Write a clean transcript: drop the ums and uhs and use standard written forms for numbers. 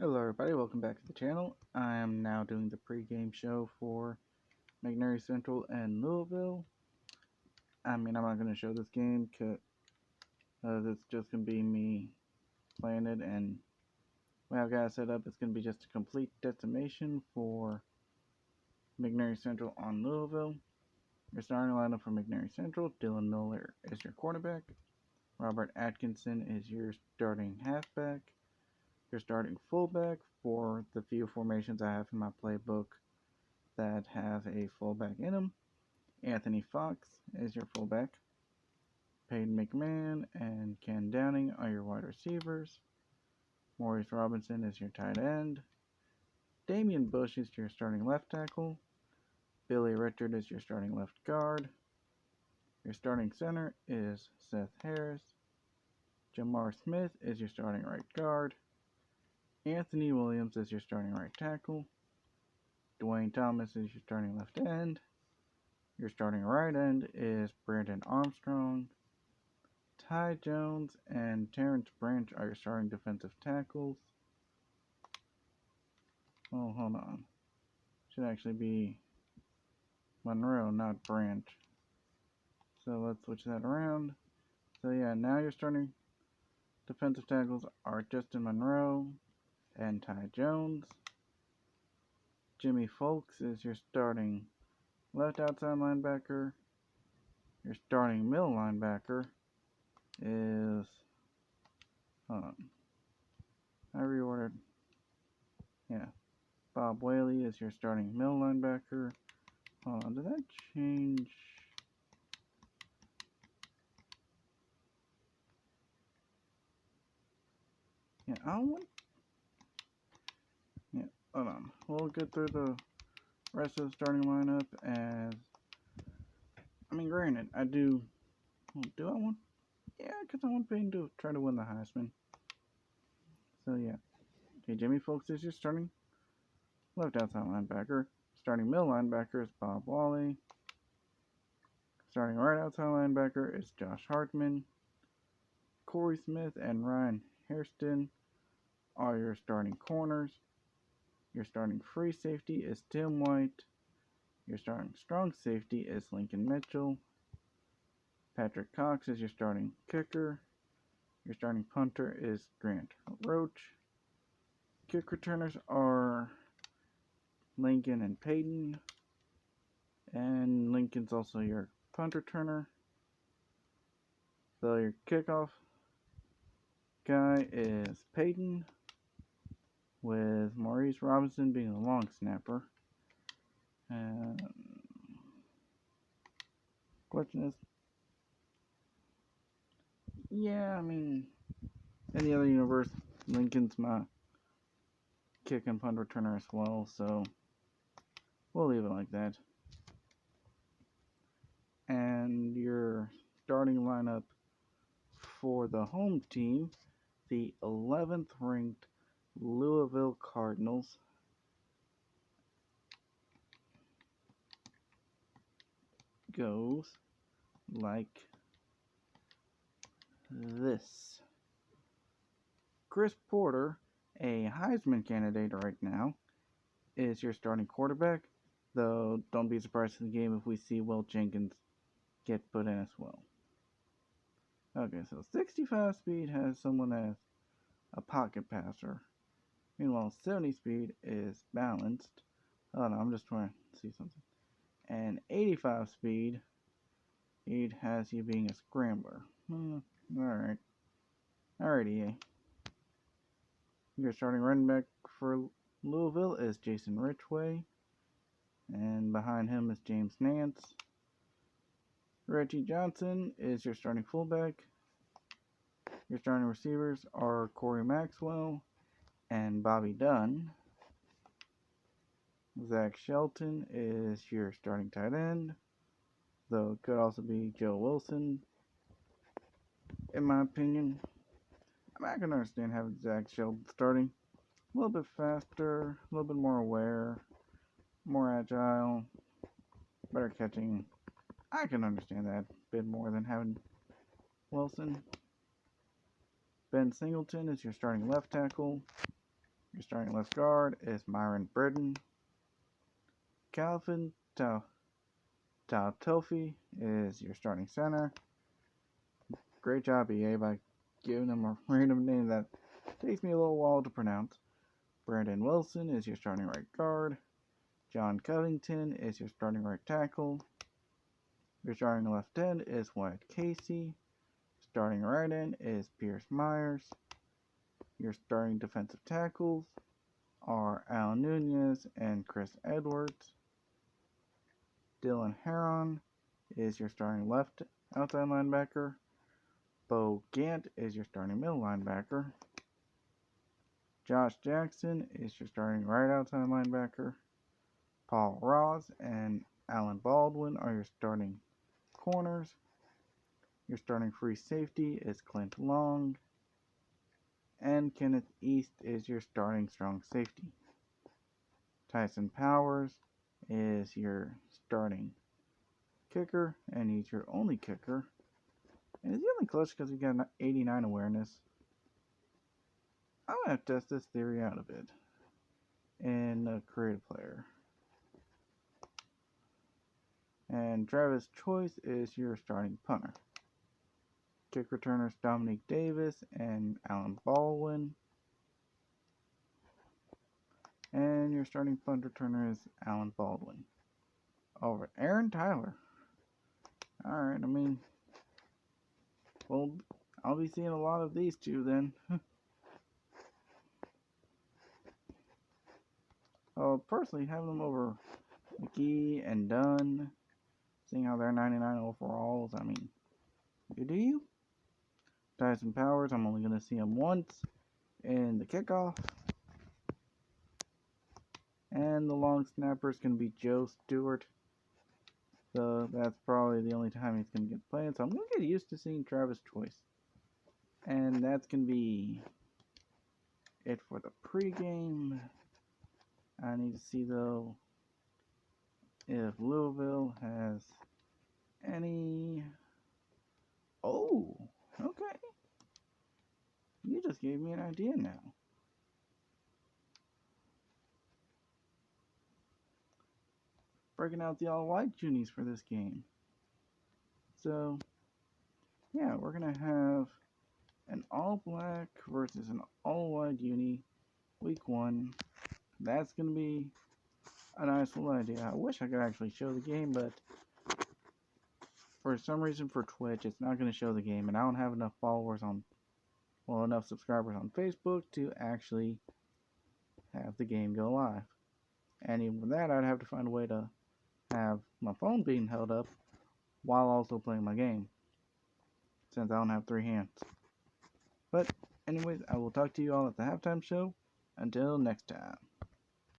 Hello everybody, welcome back to the channel. I am now doing the pregame show for McNairy Central and Louisville. I'm not going to show this game because it's just going to be me playing it, and what I've got it set up, it's going to be just a complete decimation for McNairy Central on Louisville. Your starting lineup for McNairy Central: Dylan Miller is your quarterback, Robert Atkinson is your starting halfback, your starting fullback for the few formations I have in my playbook that have a fullback in them. Anthony Fox is your fullback. Peyton McMahon and Ken Downing are your wide receivers. Maurice Robinson is your tight end. Damian Bush is your starting left tackle. Billy Richard is your starting left guard. Your starting center is Seth Harris. Jamar Smith is your starting right guard. Anthony Williams is your starting right tackle. Dwayne Thomas is your starting left end. Your starting right end is Brandon Armstrong. Ty Jones and Terrence Branch are your starting defensive tackles. Oh, hold on. Should actually be Monroe, not Branch. So let's switch that around. So yeah, now your starting defensive tackles are Justin Monroe and Ty Jones. Jimmy Folks is your starting left outside linebacker. Your starting middle linebacker is, hold on, I reordered, yeah, Bob Whaley is your starting middle linebacker. Hold on, did that change? Yeah, hold on, we'll get through the rest of the starting lineup as, granted, I want, yeah, because I want Payton to try to win the Heisman. So yeah, okay, Jimmy Folks is your starting left outside linebacker. Starting middle linebacker is Bob Whaley. Starting right outside linebacker is Josh Hartman. Corey Smith and Ryan Hairston are your starting corners. Your starting free safety is Tim White. Your starting strong safety is Lincoln Mitchell. Patrick Cox is your starting kicker. Your starting punter is Grant Roach. Kick returners are Lincoln and Peyton. And Lincoln's also your punt returner. So your kickoff guy is Peyton, with Maurice Robinson being a long snapper. And question is, yeah, in the other universe, Lincoln's my kick and punt returner as well, so we'll leave it like that. And your starting lineup for the home team, the 11th ranked Louisville Cardinals, goes like this. Chris Porter, a Heisman candidate right now, is your starting quarterback, though don't be surprised in the game if we see Will Jenkins get put in as well. Okay, so 65 speed has someone as a pocket passer. Meanwhile, 70 speed is balanced. Oh no, I'm just trying to see something. And 85 speed, it has you being a scrambler. Alright. Alrighty. Your starting running back for Louisville is Jason Ridgway. And behind him is James Nance. Reggie Johnson is your starting fullback. Your starting receivers are Corey Maxwell and Bobby Dunn. Zach Shelton is your starting tight end, though it could also be Joe Wilson, in my opinion. I can understand having Zach Shelton starting. A little bit faster, a little bit more aware, more agile, better catching. I can understand that a bit more than having Wilson. Ben Singleton is your starting left tackle. Your starting left guard is Myron Britton. Calvin Tofi is your starting center. Great job, EA, by giving him a random name that takes me a little while to pronounce. Brandon Wilson is your starting right guard. John Covington is your starting right tackle. Your starting left end is Wyatt Casey. Starting right end is Pierce Myers. Your starting defensive tackles are Al Nunez and Chris Edwards. Dylan Heron is your starting left outside linebacker. Bo Gant is your starting middle linebacker. Josh Jackson is your starting right outside linebacker. Paul Ross and Alan Baldwin are your starting corners. Your starting free safety is Clint Long. And Kenneth East is your starting strong safety. Tyson Powers is your starting kicker, and he's your only kicker. And he's only clutch because he got 89 awareness. I'm going to test this theory out a bit in a creative player. And Travis Choice is your starting punter. Kick returners Dominique Davis and Alan Baldwin. And your starting punt returner is Alan Baldwin. Over Aaron Tyler. Alright, well, I'll be seeing a lot of these two then. I'll personally have them over McGee and Dunn. Seeing how they're 99 overalls, you do you? Tyson Powers, I'm only going to see him once in the kickoff. And the long snapper is going to be Joe Stewart. So that's probably the only time he's going to get played. So I'm going to get used to seeing Travis Choice. And that's going to be it for the pregame. I need to see, though, if Louisville has any... Oh, okay. You just gave me an idea now. Breaking out the all-white unis for this game. So, yeah, we're going to have an all-black versus an all-white uni week 1. That's going to be a nice little idea. I wish I could actually show the game, but for some reason for Twitch, it's not going to show the game, and I don't have enough followers on, well, enough subscribers on Facebook to actually have the game go live. And even with that, I'd have to find a way to have my phone being held up while also playing my game, since I don't have 3 hands. But anyways, I will talk to you all at the halftime show. Until next time.